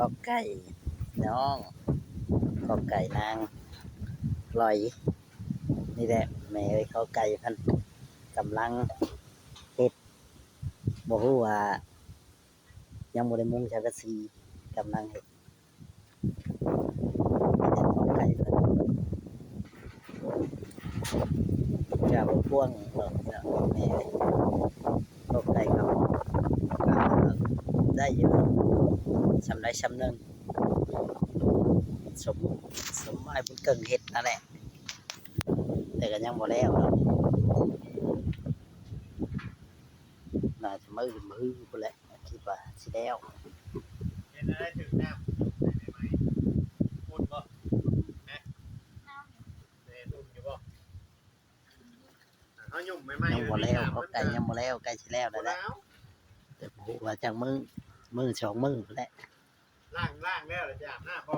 ข้าวไก่น้องข้าวไก่นางลอยนี่แหละแม่เอ้ยข้าวไก่เพันกำลังเฮ็ดบ่ฮู้ว่ายังบ่ได้มุงสังกะสีกำลังเฮ็ดมีแต่ข้าวไก่เพิ่นจะบ่พ่วงหรอกจ้ะแม่เอ้ยข้าวไก่เขาก็ได้อยู่สำได้สำหนึงสมสมหมายบุญเกิงเฮ็ดนั่นแหละแต่ก็ยังบ่แล้วเนาะน่าจะมื้อพุ่นแหละคิดว่าสิแล้ว เห็นอะไรถึงน้ำได้ไหมพูดบ่นะเห็นอุ่นอยู่บ่เขาหยุ่มไม่ไหม ยังบ่แล้วเขาไก่ยังบ่แล้วใกล้สิแล้ว แล้ แล้ว ว แต่บ่ฮู้ว่าจักมื้อสองมื้อพุ่นแหละ ล่างแล้วจะอาบน้าพ่อ